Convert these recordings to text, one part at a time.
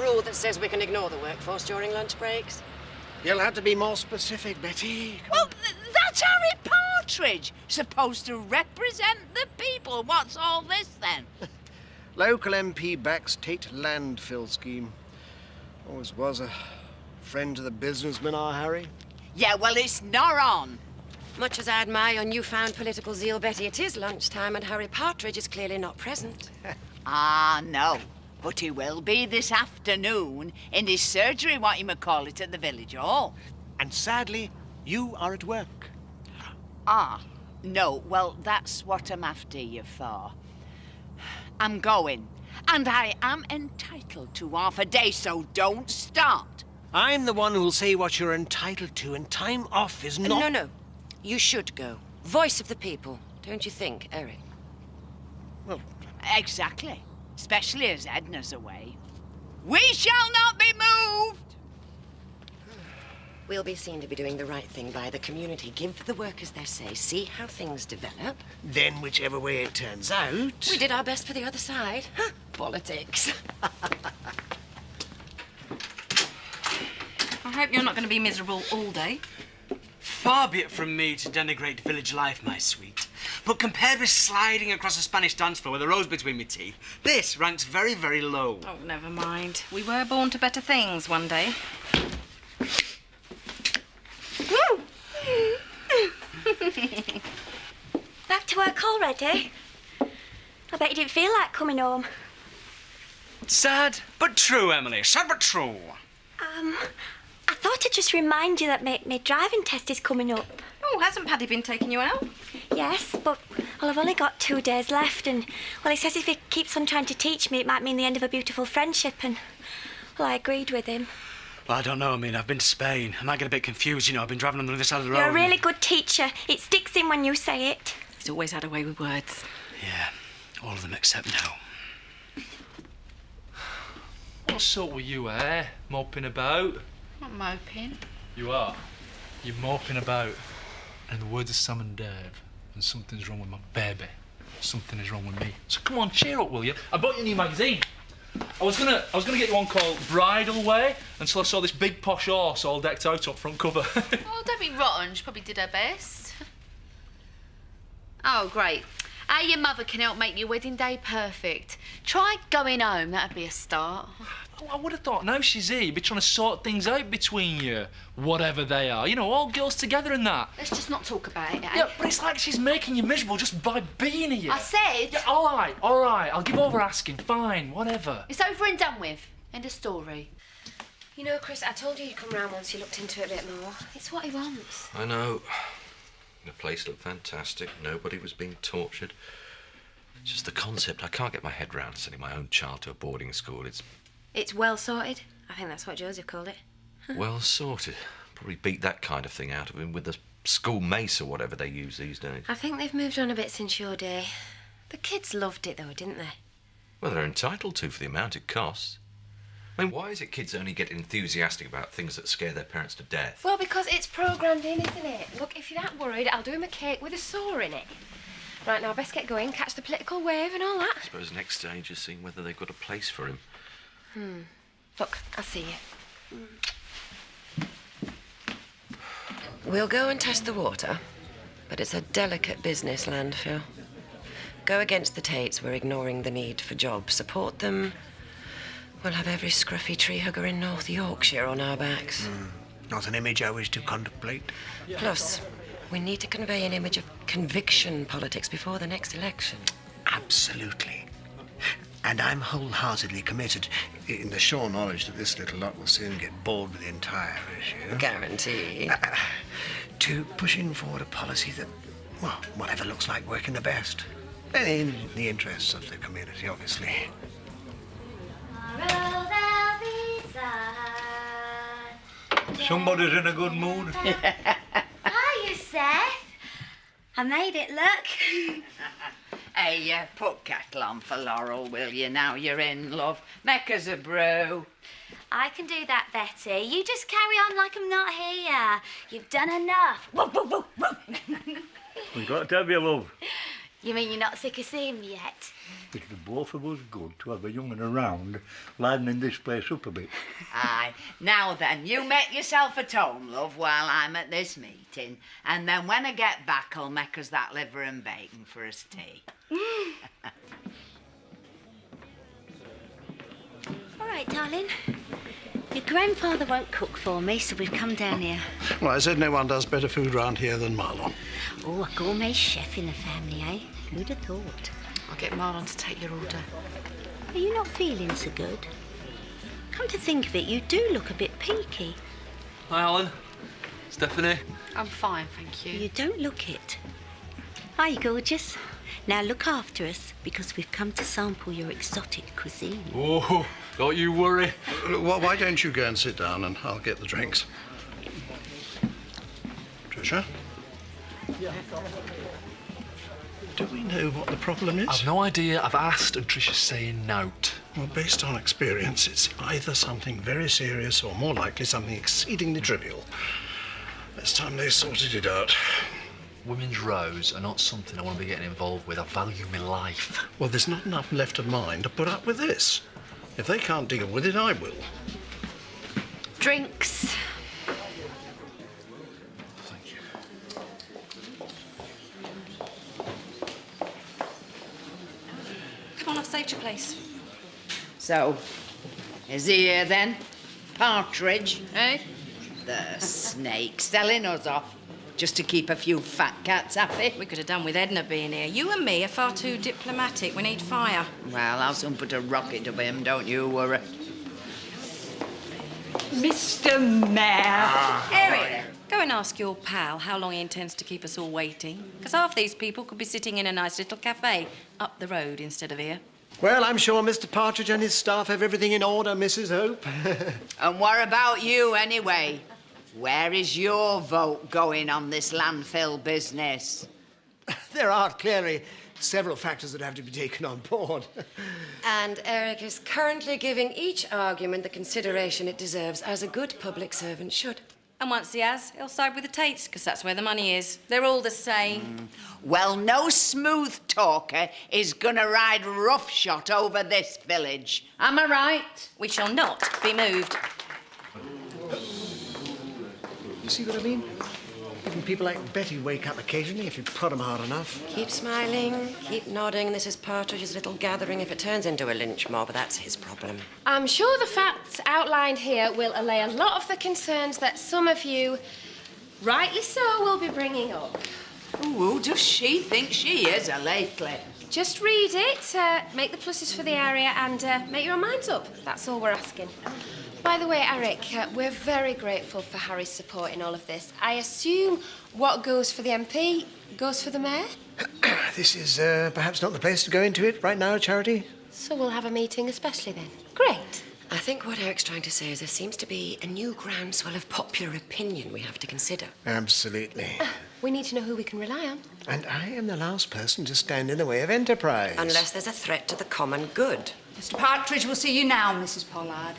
rule that says we can ignore the workforce during lunch breaks? You'll have to be more specific, Betty. Well, that's Harry Partridge, supposed to represent the people. What's all this, then? Local MP backs Tate landfill scheme. Always was a friend to the businessmen, our Harry. Yeah, well, it's not on. Much as I admire your newfound political zeal, Betty, it is lunchtime and Harry Partridge is clearly not present. No. But he will be this afternoon in his surgery, what you might call it, at the village hall. And sadly, you are at work. No. Well, that's what I'm after you for. I'm going. And I am entitled to half a day, so don't start. I'm the one who'll say what you're entitled to, and time off is not... No. You should go. Voice of the people, don't you think, Eric? Well... Exactly. Especially as Edna's away. We shall not be moved! We'll be seen to be doing the right thing by the community. Give the workers their say, see how things develop. Then, whichever way it turns out... We did our best for the other side. Politics. I hope you're not going to be miserable all day. Far be it from me to denigrate village life, my sweet. But compared with sliding across a Spanish dance floor with a rose between my teeth, this ranks very, very low. Oh, never mind. We were born to better things one day. Back to work already? I bet you didn't feel like coming home. Sad but true, Emily. Sad but true. I thought I'd just remind you that my driving test is coming up. Oh, hasn't Paddy been taking you out? Yes, but, well, I've only got 2 days left, and, well, he says if he keeps on trying to teach me, it might mean the end of a beautiful friendship, and, well, I agreed with him. Well, I don't know. I mean, I've been to Spain. I might get a bit confused, you know. I've been driving on the other side of the road. You're a really good teacher. It sticks in when you say it. He's always had a way with words. Yeah, all of them except no. What sort were you, eh? Moping about? Not moping. You are. You're moping about. And in the words of Sam and Dave, and something's wrong with my baby. Something is wrong with me. So come on, cheer up, will you? I bought you a new magazine. I was gonna get you one called Bridal Way until I saw this big posh horse all decked out on front cover. Oh, don't be rotten. She probably did her best. Oh, great. How your mother can help make your wedding day perfect. Try going home. That'd be a start. I would have thought now she's here, you'd be trying to sort things out between you, whatever they are. You know, all girls together and that. Let's just not talk about it, eh? Yeah, but it's like she's making you miserable just by being here. I said... Yeah, all right. I'll give over asking. Fine, whatever. It's over and done with. End of story. You know, Chris, I told you you'd come round once you looked into it a bit more. It's what he wants. I know. The place looked fantastic. Nobody was being tortured. It's just the concept. I can't get my head round sending my own child to a boarding school. It's well sorted. I think that's what Joseph called it. Well sorted. Probably beat that kind of thing out of him with the school mace or whatever they use these days. I think they've moved on a bit since your day. The kids loved it, though, didn't they? Well, they're entitled to for the amount it costs. I mean, why is it kids only get enthusiastic about things that scare their parents to death? Well, because it's programmed in, isn't it? Look, if you're that worried, I'll do him a cake with a saw in it. Right, now, best get going, catch the political wave and all that. I suppose next stage is seeing whether they've got a place for him. Look, I'll see you. We'll go and test the water, but it's a delicate business, landfill. Go against the Tates, we're ignoring the need for jobs. Support them, we'll have every scruffy tree hugger in North Yorkshire on our backs. Not an image I wish to contemplate. Plus, we need to convey an image of conviction politics before the next election. Absolutely. And I'm wholeheartedly committed, in the sure knowledge that this little lot will soon get bored with the entire issue. Guaranteed. To pushing forward a policy that, well, whatever looks like working the best. And in the interests of the community, obviously. Somebody's in a good mood. Hiya, Seth. I made it look. Hey, put kettle on for Laurel, will you, now you're in, love? Make us a brew. I can do that, Betty. You just carry on like I'm not here. You've done enough. We've got to have you, love. You mean you're not sick of seeing me yet? It's the both of us good to have a young 'un around, livening this place up a bit. Aye. Now then, you make yourself at home, love, while I'm at this meeting. And then when I get back, I'll make us that liver and bacon for us tea. All right, darling. Your grandfather won't cook for me, so we've come down here. Well, I said no one does better food round here than Marlon. Oh, a gourmet chef in the family, eh? Who'd have thought? I'll get Marlon to take your order. Are you not feeling so good? Come to think of it, you do look a bit peaky. Hi, Alan. Stephanie. I'm fine, thank you. You don't look it. Hi, gorgeous. Now look after us, because we've come to sample your exotic cuisine. Oh, don't you worry. Well, why don't you go and sit down and I'll get the drinks? Tricia? Do we know what the problem is? I've no idea. I've asked and Trisha's saying nout. Well, based on experience, it's either something very serious or more likely something exceedingly trivial. It's time they sorted it out. Women's rows are not something I want to be getting involved with. I value my life. Well, there's not enough left of mine to put up with this. If they can't deal with it, I will. Drinks. Thank you. Come on, I've saved your place. So, is he here then? Partridge, eh? The snake's telling us off. Just to keep a few fat cats happy. We could have done with Edna being here. You and me are far too diplomatic. We need fire. Well, I'll soon put a rocket to him, don't you worry. Mr. Mayor. Eric, go and ask your pal how long he intends to keep us all waiting. Because half these people could be sitting in a nice little cafe up the road instead of here. Well, I'm sure Mr. Partridge and his staff have everything in order, Mrs. Hope. And what about you, anyway? Where is your vote going on this landfill business? There are clearly several factors that have to be taken on board. And Eric is currently giving each argument the consideration it deserves, as a good public servant should. And once he has, he'll side with the Tates, because that's where the money is. They're all the same. Well, no smooth talker is gonna ride roughshod over this village. Am I right? We shall not be moved. You see what I mean? Even people like Betty wake up occasionally if you prod them hard enough. Keep smiling, keep nodding. This is Partridge's little gathering. If it turns into a lynch mob, that's his problem. I'm sure the facts outlined here will allay a lot of the concerns that some of you, rightly so, will be bringing up. Who does she think she is, lately? Just read it, make the pluses for the area, and make your own minds up. That's all we're asking. By the way, Eric, we're very grateful for Harry's support in all of this. I assume what goes for the MP goes for the Mayor? This is perhaps not the place to go into it right now, Charity. So we'll have a meeting especially then. Great. I think what Eric's trying to say is there seems to be a new groundswell of popular opinion we have to consider. Absolutely. We need to know who we can rely on. And I am the last person to stand in the way of enterprise. Unless there's a threat to the common good. Mr. Partridge will see you now, Mrs. Pollard.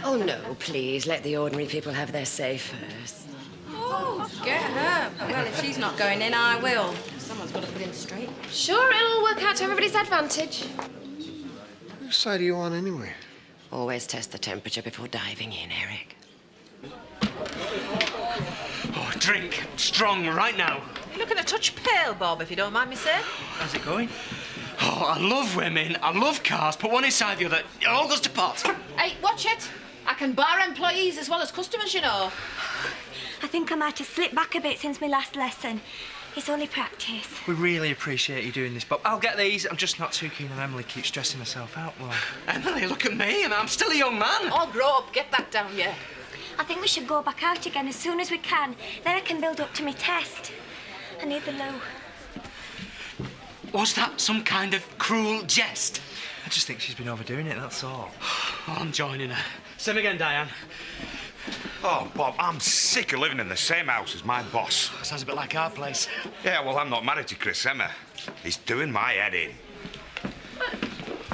Oh, no, please, let the ordinary people have their say first. Oh, get her. Well, if she's not going in, I will. Someone's got to put him straight. Sure, it'll all work out to everybody's advantage. Whose side are you on anyway? Always test the temperature before diving in, Eric. Oh, drink strong right now. You're looking a touch pale, Bob, if you don't mind me saying. How's it going? Oh, I love women, I love cars, put one inside the other, it all goes to pot. Hey, watch it. I can bar employees as well as customers, you know. I think I might have slipped back a bit since my last lesson. It's only practice. We really appreciate you doing this, Bob. I'll get these. I'm just not too keen on Emily keeps stressing herself out. Well, Emily, look at me, and I'm still a young man. Oh, grow up, get that down, yeah. I think we should go back out again as soon as we can. Then I can build up to my test. I need the loo. Was that some kind of cruel jest? I just think she's been overdoing it, that's all. Oh, I'm joining her. Same again, Diane. Oh, Bob, I'm sick of living in the same house as my boss. Sounds a bit like our place. Yeah, well, I'm not married to Chris Emma. He's doing my head in.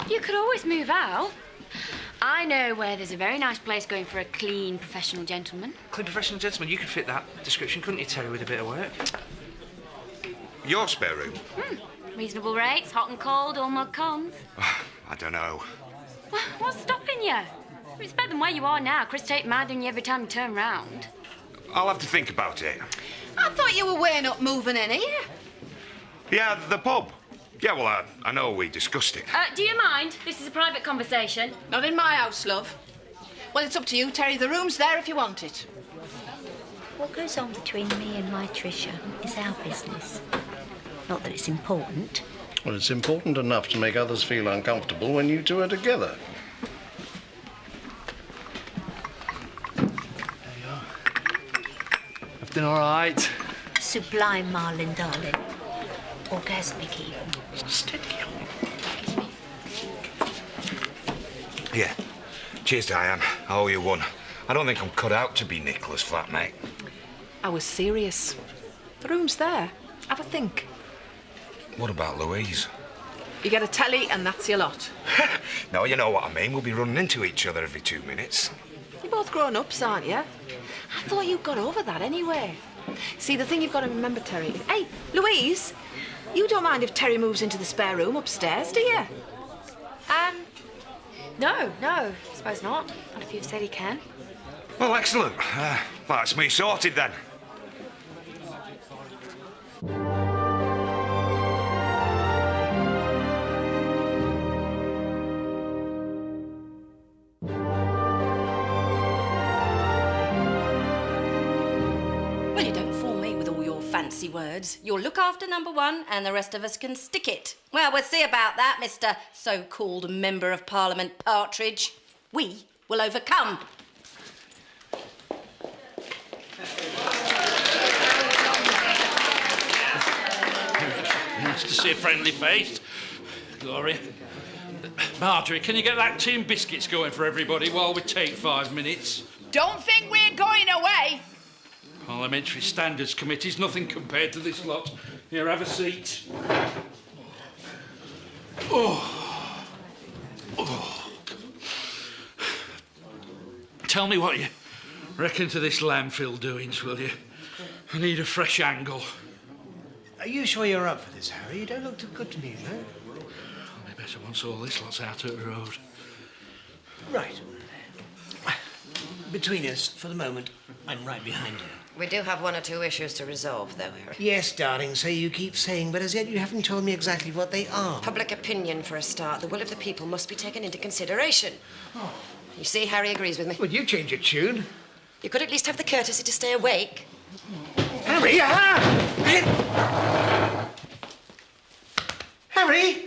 You could always move out. I know where there's a very nice place going for a clean, professional gentleman. Clean professional gentleman, you could fit that description, couldn't you, Terry, with a bit of work? Your spare room? Reasonable rates, hot and cold, all mod cons. I don't know. What's stopping you? It's better than where you are now. Chris ain't minding you every time you turn round. I'll have to think about it. I thought you were weighing up moving in here. Yeah, the pub. Yeah, well, I know we discussed it. Do you mind? This is a private conversation. Not in my house, love. Well, it's up to you, Terry. The room's there if you want it. What goes on between me and my Tricia is our business. Not that it's important. Well, it's important enough to make others feel uncomfortable when you two are together. Everything all right? Sublime, Marlin, darling. Orgasmic, even. Steady on. Yeah. Cheers, Diane. I owe you one. I don't think I'm cut out to be Nicola's flatmate. I was serious. The room's there. Have a think. What about Louise? You get a telly and that's your lot. No, you know what I mean. We'll be running into each other every 2 minutes. You're both grown-ups, aren't you? I thought you got over that anyway. See, the thing you've got to remember, Terry... Hey, Louise, you don't mind if Terry moves into the spare room upstairs, do you? No, I suppose not. Not if you've said he can. Well, excellent. That's me sorted then. Well, you don't fool me with all your fancy words. You'll look after number one and the rest of us can stick it. Well, we'll see about that, Mr. so-called Member of Parliament Partridge. We will overcome. Nice to see a friendly face. Gloria. Marjorie, can you get that tea and biscuits going for everybody while we take 5 minutes? Don't think we're going away. Parliamentary Standards Committee's nothing compared to this lot. Here, have a seat. Oh. Tell me what you reckon to this landfill doings, will you? I need a fresh angle. Are you sure you're up for this, Harry? You don't look too good to me, though. I'll be better once all this lot's out of the road. Right. Between us, for the moment, I'm right behind you. We do have 1 or 2 issues to resolve, though, Eric. Yes, darling, so you keep saying, but as yet you haven't told me exactly what they are. Public opinion, for a start. The will of the people must be taken into consideration. Oh. You see, Harry agrees with me. Would you change your tune? You could at least have the courtesy to stay awake. Harry! Harry!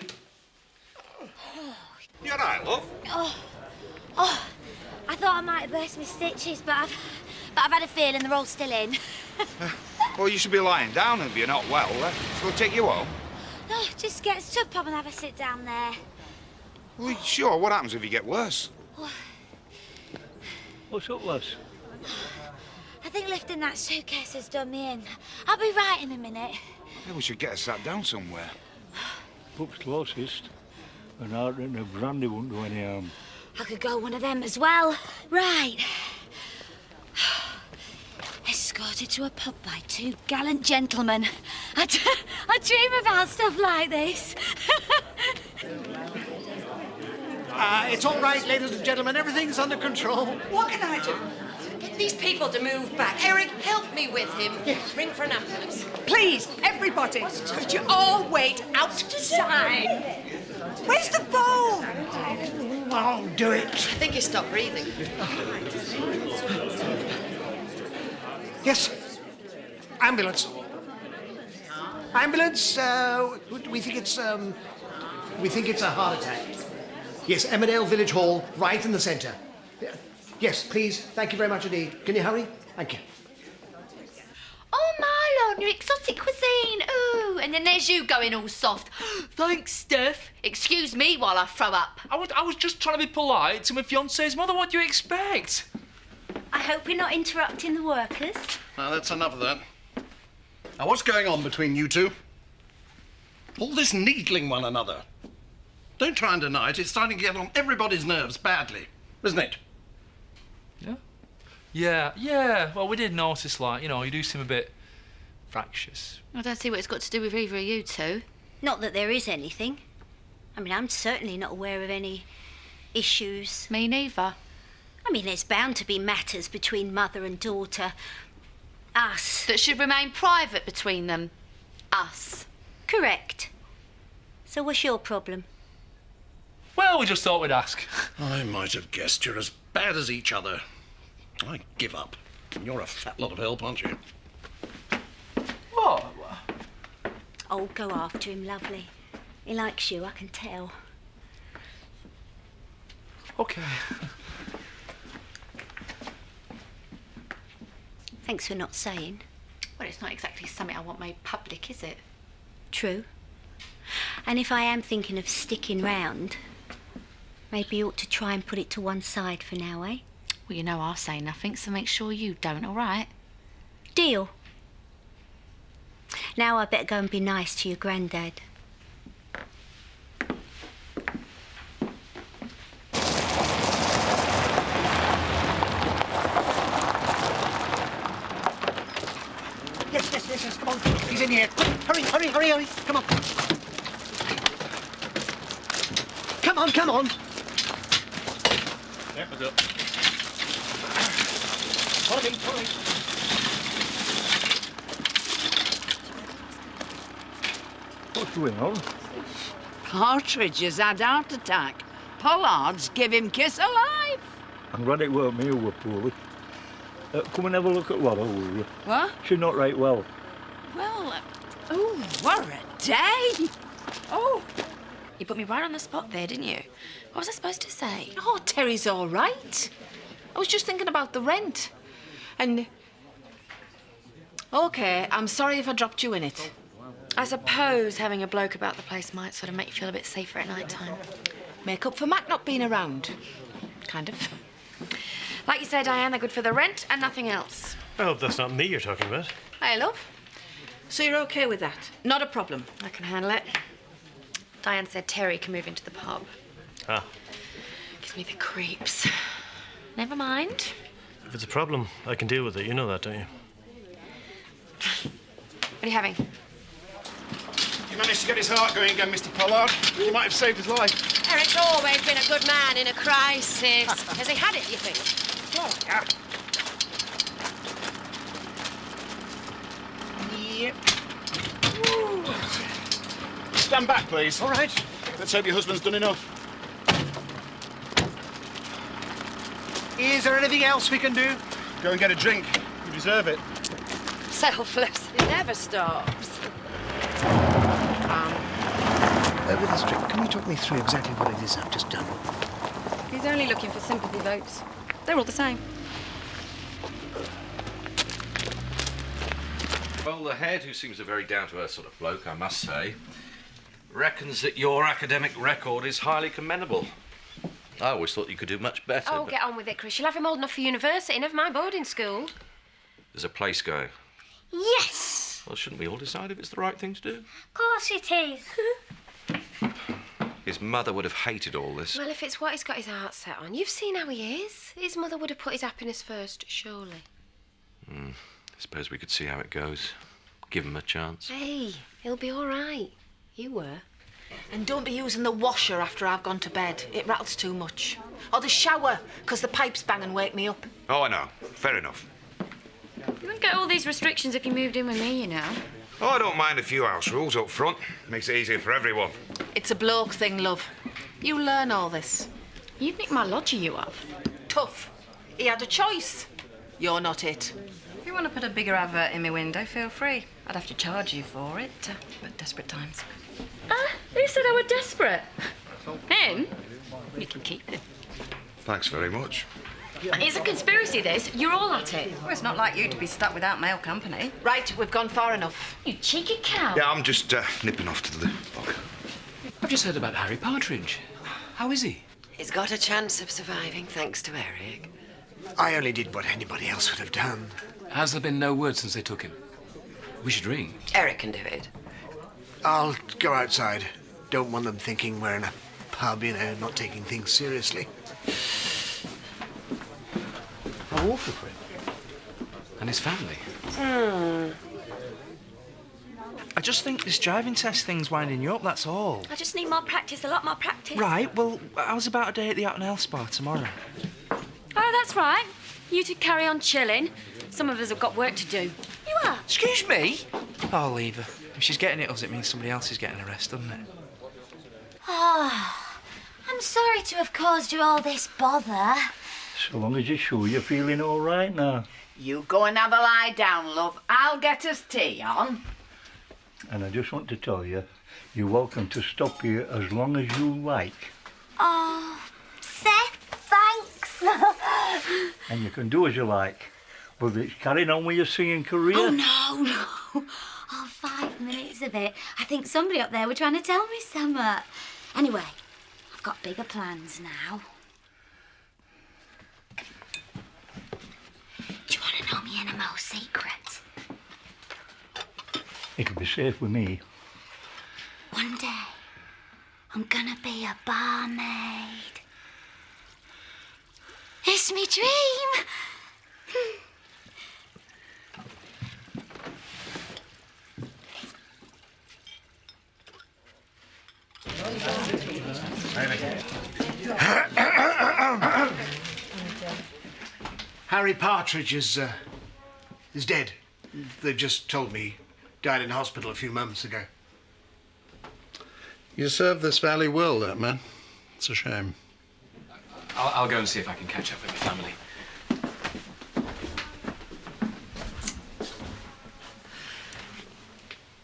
You all right, love? Oh, I thought I might have burst my stitches, but I've had a feeling they're all still in. Well, you should be lying down if you're not well. Shall I take you home? No, just get stood, Pop, and have a sit down there. Well, sure. What happens if you get worse? What's up, lass? I think lifting that suitcase has done me in. I'll be right in a minute. Yeah, we should get us sat down somewhere. Pub's closest. And I reckon a brandy won't do any harm. I could go one of them as well. Right. Escorted to a pub by 2 gallant gentlemen. I dream about stuff like this. It's all right, ladies and gentlemen. Everything's under control. What can I do? Get these people to move back. Eric, help me with him. Yes. Ring for an ambulance. Please, everybody, could you all wait outside? Where's the phone? I'll do it. I think he stopped breathing. Yes. Ambulance. Ambulance. We think it's a heart attack. Yes, Emmerdale Village Hall, right in the centre. Yes, please. Thank you very much indeed. Can you hurry? Thank you. Oh, Marlon, your exotic cuisine. Ooh, and then there's you going all soft. Thanks, Steph. Excuse me while I throw up. I was just trying to be polite to my fiance's mother. What do you expect? I hope we're not interrupting the workers. Now, that's enough of that. Now, what's going on between you two? All this needling one another. Don't try and deny it. It's starting to get on everybody's nerves badly, isn't it? Yeah. Well, we did notice, like, you do seem a bit fractious. I don't see what it's got to do with either of you two. Not that there is anything. I mean, I'm certainly not aware of any issues. Me neither. I mean, there's bound to be matters between mother and daughter. Us. That should remain private between them. Us. Correct. So what's your problem? Well, we just thought we'd ask. I might have guessed you're as bad as each other. I give up. You're a fat lot of help, aren't you? What? Oh, go after him, lovely. He likes you, I can tell. OK. Thanks for not saying. Well, it's not exactly something I want made public, is it? True. And if I am thinking of sticking round, maybe you ought to try and put it to one side for now, eh? Well, you know I'll say nothing, so make sure you don't, all right? Deal. Now I better go and be nice to your granddad. Yes, come on. He's in here. Quick, hurry. Come on. Come on. Yeah, we'll go. Follow me. What's going on? Partridge has had heart attack. Pollard's give him kiss alive. I'm glad it weren't me who were poorly. Come and have a look at Laura, will you? What? She's not right well. Well, oh, what a day. Oh, you put me right on the spot there, didn't you? What was I supposed to say? Oh, Terry's all right. I was just thinking about the rent. And... OK, I'm sorry if I dropped you in it. I suppose having a bloke about the place might sort of make you feel a bit safer at night time. Make up for Mac not being around. Kind of. Like you say, Diane, they're good for the rent and nothing else. I hope that's not me you're talking about. Hey, love. So you're OK with that? Not a problem. I can handle it. Diane said Terry can move into the pub. Ah. Gives me the creeps. Never mind. If it's a problem, I can deal with it. You know that, don't you? What are you having? You managed to get his heart going again, Mr. Pollard. You might have saved his life. Eric's always been a good man in a crisis. Has he had it, you think? Yeah. Yep. Stand back, please. All right. Let's hope your husband's done enough. Is there anything else we can do? Go and get a drink. You deserve it. Selfless. It never stops. With this drink, can you talk me through exactly what it is I've just done? He's only looking for sympathy votes. They're all the same. Well, the head, who seems a very down-to-earth sort of bloke, I must say, reckons that your academic record is highly commendable. I always thought you could do much better. Oh, but get on with it, Chris. You'll have him old enough for university, never mind boarding school. there's a place going. Yes! Well, shouldn't we all decide if it's the right thing to do? Of course it is. His mother would have hated all this. Well, if it's what he's got his heart set on, you've seen how he is. His mother would have put his happiness first, surely. I suppose we could see how it goes. Give him a chance. Hey, he'll be all right. You were. And don't be using the washer after I've gone to bed. It rattles too much. Or the shower, because the pipes bang and wake me up. Oh, I know. Fair enough. You wouldn't get all these restrictions if you moved in with me, you know. Oh, I don't mind a few house rules up front. Makes it easier for everyone. It's a bloke thing, love. You learn all this. You've nicked my lodger, you have. Tough. He had a choice. You're not it. If you want to put a bigger advert in my window, feel free. I'd have to charge you for it, but desperate times. Who said I were desperate? Him? You can keep him. Thanks very much. It's a conspiracy, this. You're all at it. Well, it's not like you to be stuck without male company. Right, we've gone far enough. You cheeky cow. Yeah, I'm just nipping off to the bog. I've just heard about Harry Partridge. How is he? He's got a chance of surviving, thanks to Eric. I only did what anybody else would have done. Has there been no word since they took him? We should ring. Eric can do it. I'll go outside. Don't want them thinking we're in a pub, you know, not taking things seriously. How awful for him. And his family. I just think this driving test thing's winding you up, that's all. I just need more practice, a lot more practice. Right, well, how's about a day at the Out and Health Spa tomorrow? Oh, that's right. You two carry on chilling. Some of us have got work to do. You are? Excuse me? I'll leave her. If she's getting it us, it means somebody else is getting a rest, doesn't it? Oh, I'm sorry to have caused you all this bother. So long as you're sure you're feeling all right now. You go and have a lie down, love. I'll get us tea on. And I just want to tell you, you're welcome to stop here as long as you like. Oh, Seth, thanks. And you can do as you like. Whether it's carrying on with your singing career. Oh, no. Oh, 5 minutes of it. I think somebody up there were trying to tell me something. Anyway, I've got bigger plans now. Do you want to know my innermost secret? It'll be safe with me. One day, I'm gonna be a barmaid. It's me dream. Harry Partridge is dead. They've just told me he died in hospital a few moments ago. You served this valley well, that man. It's a shame. I'll go and see if I can catch up with my family.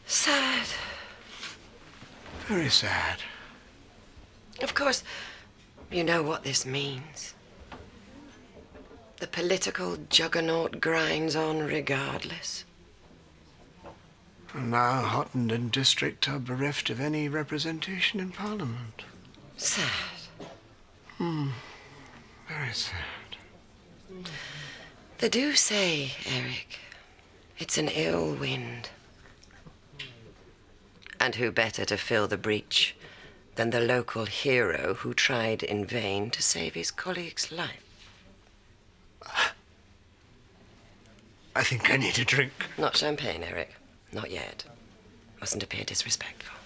Sad. Very sad. Of course, you know what this means. The political juggernaut grinds on regardless. And now Hotton and District are bereft of any representation in Parliament. Sad. Very sad. They do say, Eric, it's an ill wind. And who better to fill the breach than the local hero who tried in vain to save his colleague's life? I think I need a drink. Not champagne, Eric. Not yet. Mustn't appear disrespectful.